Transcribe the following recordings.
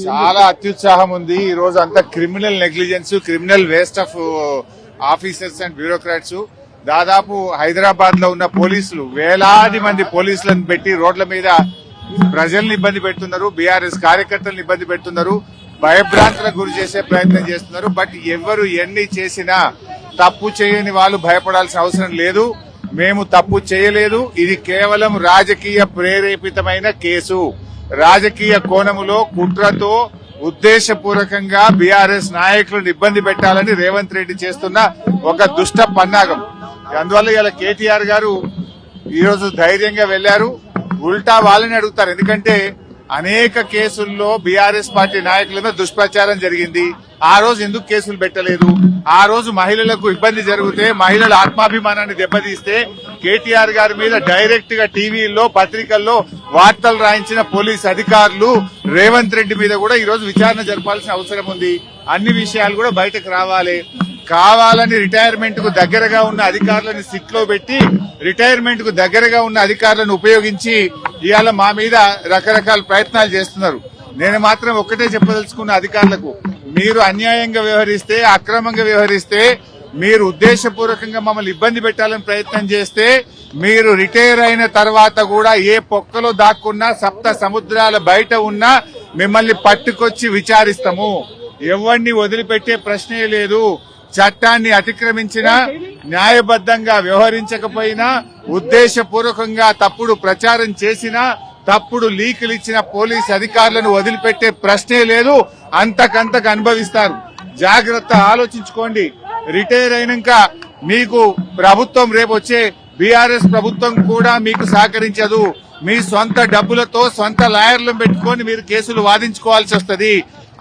చాలా అత్యుత్సాహం ఉంది. ఈ రోజు అంతా criminal negligence, criminal waste of officers and bureaucrats. దాదాపు హైదరాబాద్ లో ఉన్న పోలీసులు వేలాది మంది పోలీసులను పెట్టి రోడ్ల మీద ప్రజల్ని ఇబ్బంది పెడుతున్నారు, బీఆర్ఎస్ కార్యకర్తలను ఇబ్బంది పెడుతున్నారు, భయభ్రాంతులకు గురి చేసే ప్రయత్నం చేస్తున్నారు. బట్ ఎవరు ఎన్ని చేసినా తప్పు చేయని వాళ్ళు భయపడాల్సిన అవసరం లేదు. మేము తప్పు చేయలేదు. ఇది కేవలం రాజకీయ ప్రేరేపితమైన కేసు. రాజకీయ కోణములో కుట్రతో ఉద్దేశపూర్వకంగా బీఆర్ఎస్ నాయకులను ఇబ్బంది పెట్టాలని రేవంత్ రెడ్డి చేస్తున్న ఒక దుష్ట పన్నాగం. అందువల్ల ఇలా కేటీఆర్ గారు ఈరోజు ధైర్యంగా వెళ్లారు. ఉల్టా వాళ్ళని అడుగుతారు. ఎందుకంటే అనేక కేసుల్లో బీఆర్ఎస్ పార్టీ నాయకుల మీద దుష్ప్రచారం జరిగింది. ఆ రోజు ఎందుకు కేసులు పెట్టలేదు? ఆ రోజు మహిళలకు ఇబ్బంది జరిగితే, మహిళల ఆత్మాభిమానాన్ని దెబ్బతీస్తే కేటీఆర్ గారి మీద డైరెక్ట్ గా టీవీల్లో, పత్రికల్లో వార్తలు రాయించిన పోలీస్ అధికారులు రేవంత్ రెడ్డి మీద కూడా ఈ రోజు విచారణ జరపాల్సిన అవసరం ఉంది. అన్ని విషయాలు కూడా బయటకు రావాలి. కావాలని రిటైర్మెంట్ కు దగ్గరగా ఉన్న అధికారులను సిట్ లో పెట్టి, రిటైర్మెంట్ కు దగ్గరగా ఉన్న అధికారులను ఉపయోగించి ఇవాళ మా మీద రకరకాల ప్రయత్నాలు చేస్తున్నారు. నేను మాత్రం ఒక్కటే చెప్పదలుచుకున్న అధికారులకు, మీరు అన్యాయంగా వ్యవహరిస్తే, అక్రమంగా వ్యవహరిస్తే, మీరు ఉద్దేశపూర్వకంగా మమ్మల్ని ఇబ్బంది పెట్టాలని ప్రయత్నం చేస్తే, మీరు రిటైర్ అయిన తర్వాత కూడా ఏ పొక్కలో దాక్కున్నా, సప్త సముద్రాల బయట ఉన్నా మిమ్మల్ని పట్టుకొచ్చి విచారిస్తాము. ఎవరిని వదిలిపెట్టే ప్రశ్నే లేదు. చట్టాన్ని అతిక్రమించినా, న్యాయబద్దంగా వ్యవహరించకపోయినా, ఉద్దేశపూర్వకంగా తప్పుడు ప్రచారం చేసినా, తప్పుడు లీకులు ఇచ్చిన పోలీస్ అధికారులను వదిలిపెట్టే ప్రశ్నే లేదు. అంతకంతకు అనుభవిస్తారు. జాగ్రత్త, ఆలోచించుకోండి. రిటైర్ అయినాక మీకు ప్రభుత్వం, రేపు వచ్చే బీఆర్ఎస్ ప్రభుత్వం కూడా మీకు సహకరించదు. మీ సొంత డబ్బులతో సొంత లాయర్లను పెట్టుకుని మీరు కేసులు వాదించుకోవాల్సి వస్తుంది.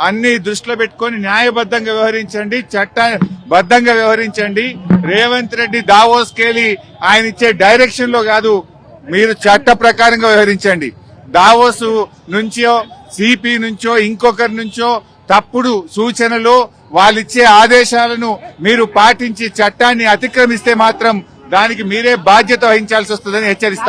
అన్ని దృష్టిలో పెట్టుకుని న్యాయబద్దంగా వ్యవహరించండి, చట్టబద్దంగా వ్యవహరించండి. రేవంత్ రెడ్డి దావోస్ కేలి ఆయన ఇచ్చే డైరెక్షన్ లో కాదు, మీరు చట్ట ప్రకారంగా వ్యవహరించండి. దావోస్ నుంచో, సిపి నుంచో, ఇంకొకరి నుంచో తప్పుడు సూచనలు, వాళ్ళిచ్చే ఆదేశాలను మీరు పాటించి చట్టాన్ని అతిక్రమిస్తే మాత్రం దానికి మీరే బాధ్యత వహించాల్సి వస్తుందని హెచ్చరిస్తారు.